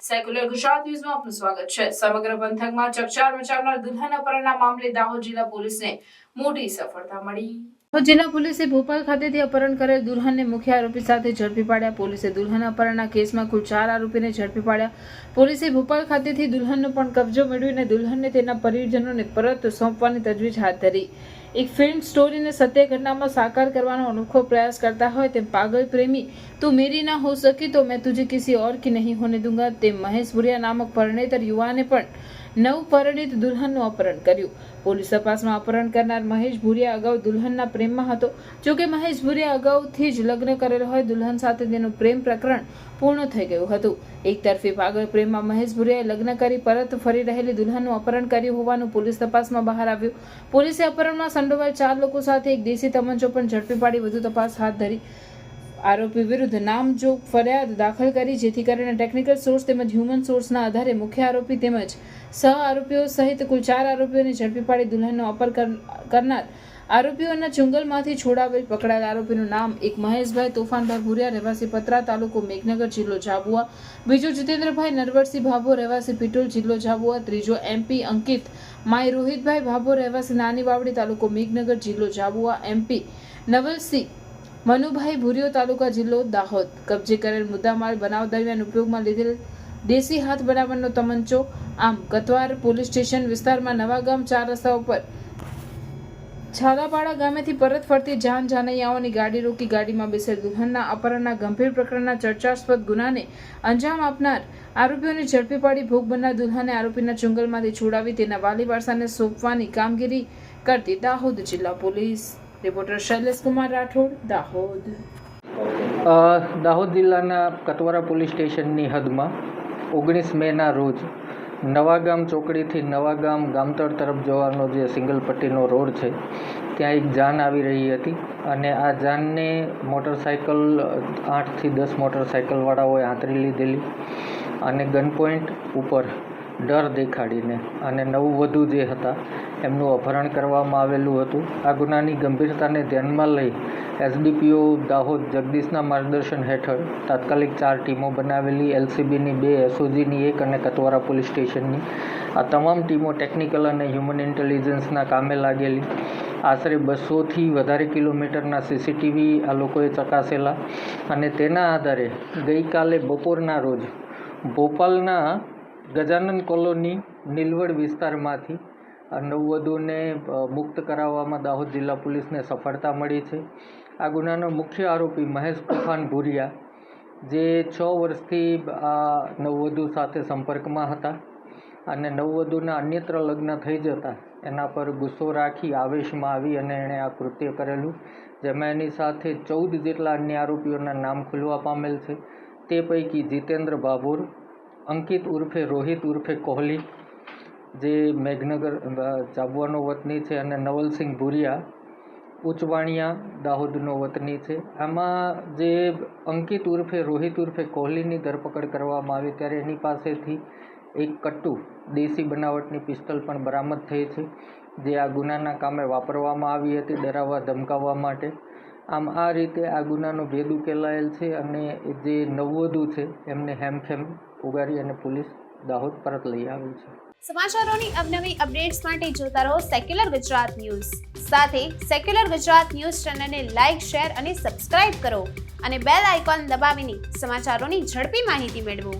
Secular Gujarat ન્યૂઝમાં આપનું સ્વાગત છે। સમગ્ર પંથકમાં ચકચાર મચાવનાર દુલ્હન અપહરણના મામલે દાહોદ જિલ્લા પોલીસને મોટી સફળતા મળી। દાહોદ જિલ્લા પોલીસે ભોપાલ ખાતેથી અપહરણ કરેલ દુલ્હનને મુખ્ય આરોપી સાથે ઝડપી પાડ્યા। પોલીસે દુલ્હન અપહરણના કેસમાં કુલ 4 આરોપીને ઝડપી પાડ્યા। પોલીસે ભોપાલ ખાતેથી દુલ્હનનો પણ કબજો મેળવીને દુલ્હનને તેના પરિજનોને પરત સોંપવાની તજવીજ હાથ ધરી। એક ફિલ્મ સ્ટોરીને સત્ય ઘટનામાં સાકાર કરવાનો અનોખો પ્રયાસ કરતા હોય તેમ પાગલ પ્રેમી તું मेरी ना हो सकी तो मैं तुझे किसी और की नहीं होने दूंगा તેમ મહેશ ભુરિયા નામક પરણેતર યુવાને પણ નવપરિણીત દુલ્હનનું અપહરણ કર્યું। પોલીસ તપાસમાં અપહરણ કરનાર મહેશ ભુરિયા અગાઉ દુલ્હનના પ્રેમમાં હતો। જોકે મહેશ ભુરિયા અગાઉથી જ લગ્ન કરેલ હોય દુલ્હન સાથે તેનું પ્રેમ પ્રકરણ પૂર્ણ થઈ ગયું હતું। એક તરફી પાગલ પ્રેમમાં મહેશ ભુરિયાએ લગ્ન કરી પરત ફરી રહેલી દુલ્હનનું અપહરણ કર્યું હોવાનું પોલીસ તપાસમાં બહાર આવ્યું। પોલીસે અપહરણમાં સંડોવાયેલ 4 લોકો સાથે એક દેશી તમંચો પણ ઝડપી પાડી વધુ તપાસ હાથ ધરી। આરોપી વિરુદ્ધ નામજોગ ફરિયાદ દાખલ કરી જેથી કરીને ટેકનિકલ સોર્સ તેમજ હ્યુમન સોર્સના આધારે મુખ્ય આરોપી તેમજ સહ આરોપીઓ સહિત કુલ 4 આરોપીઓને ઝડપી પાડી દુલ્હનનો અપહરણ કરનાર આરોપીઓના ચુંગલમાંથી છોડાવેલ પકડાયેલ આરોપીનું નામ એક મહેશભાઈ તોફાનભાઈ ભુરિયા રહેવાસી પતરા તાલુકો મેઘનગર જિલ્લો ઝાબુઆ, બીજો જીતેન્દ્રભાઈ નરવરસિંહ ભાભો રહેવાસી પીટોલ જિલ્લો ઝાબુઆ, ત્રીજો MP અંકિત માઈ રોહિતભાઈ ભાભો રહેવાસી નાની વાવડી તાલુકો મેઘનગર જિલ્લો ઝાબુઆ, MP નવલસિંહ મનુભાઈ ભુરિયો તાલુકા જિલ્લો દાહોદ। કબજે કરેલ મુદ્દામાલ બનાવ દરમિયાન ઉપયોગમાં લીધેલ દેશી હાથ બનાવવાનો તમંચો। આમ કતવાર પોલીસ સ્ટેશન વિસ્તારમાં નવાગામ 4 રસ્તા ઉપર છાલાપાડા ગામેથી પરત ફરતી જાનૈયાઓની ગાડી રોકી ગાડીમાં બેસેલ દુલ્હનના અપહરણના ગંભીર પ્રકરણના ચર્ચાસ્પદ ગુનાને અંજામ આપનાર આરોપીઓને ઝડપી પાડી ભોગ બનનાર દુલ્હનને આરોપીના ચુંગલમાંથી છોડાવી તેના વાલી વારસાને સોંપવાની કામગીરી કરતી દાહોદ જિલ્લા પોલીસ। રિપોર્ટર શૈલેષ કુમાર રાઠોડ, દાહોદ। દાહોદ જિલ્લાના કતવારા પોલીસ સ્ટેશનની હદમાં 19 મેના રોજ નવાગામ ચોકડીથી નવાગામ ગામતળ તરફ જવાનો જે સિંગલ પટ્ટીનો રોડ છે ત્યાં એક જાન આવી રહી હતી અને આ જાનને મોટરસાઇકલ 8 થી 10 મોટરસાઇકલવાળાઓએ આંતરી લીધેલી અને ગન પોઈન્ટ ઉપર ડર દેખાડીને અને નવવધુ જે હતા એમનું અપહરણ કરવામાં આવેલું હતું। આ ગુનાની ગંભીરતાને ધ્યાનમાં લઈ SDPO દાહોદ જગદીશના માર્ગદર્શન હેઠળ તાત્કાલિક 4 ટીમો બનાવેલી, LCBની 2, SOGની 1 અને કતવારા પોલીસ સ્ટેશનની આ તમામ ટીમો ટેકનિકલ અને હ્યુમન ઇન્ટેલિજન્સના કામે લાગેલી। આશરે 200થી વધારે કિલોમીટરના CCTV આ લોકોએ ચકાસેલા અને તેના આધારે ગઈકાલે બપોરના રોજ ભોપાલના ગજાનન કોલોની નીલવડ વિસ્તારમાંથી નવવધુને મુક્ત કરાવવામાં દાહોદ જિલ્લા પોલીસને સફળતા મળી છે। આ ગુનાનો મુખ્ય આરોપી મહેશ તોફાન ભુરિયા જે 6 વર્ષથી આ નવવધુ સાથે સંપર્કમાં હતા અને નવવધુના અન્યત્ર લગ્ન થઈ જતા એના પર ગુસ્સો રાખી આવેશમાં આવી અને એણે આ કૃત્ય કરેલું, જેમાં એની સાથે 14 જેટલા અન્ય આરોપીઓના નામ ખુલવા પામેલ છે। તે પૈકી જીતેન્દ્ર ભાભોર, અંકિત ઉર્ફે રોહિત ઉર્ફે કોહલી જે મેઘનગર ઝાબુઆનો વતની છે અને નવલસિંહ ભુરિયા ઉચવાણિયા દાહોદનો વતની છે। આમાં જે અંકિત ઉર્ફે રોહિત ઉર્ફે કોહલીની ધરપકડ કરવામાં આવી ત્યારે એની પાસેથી એક કટ્ટુ દેશી બનાવટની પિસ્તલ પણ બરામદ થઈ છે જે આ ગુનાના કામે વાપરવામાં આવી હતી ડરાવવા ધમકાવવા માટે। આમ આ રીતે આ ગુનાનો ભેદ ઉકેલાયેલ છે અને જે નવવધુ છે એમને હેમખેમ ઉગારી અને પોલીસ દાહોદ પરત લઈ આવી છે। સમાચારોની અવનવી અપડેટ્સ માટે જોતા રહો સેક્યુલર ગુજરાત ન્યૂઝ। સાથે સેક્યુલર ગુજરાત ન્યૂઝ ચેનલને લાઇક, શેર અને સબસ્ક્રાઇબ કરો અને બેલ આઇકોન દબાવીને સમાચારોની ઝડપી માહિતી મેળવો।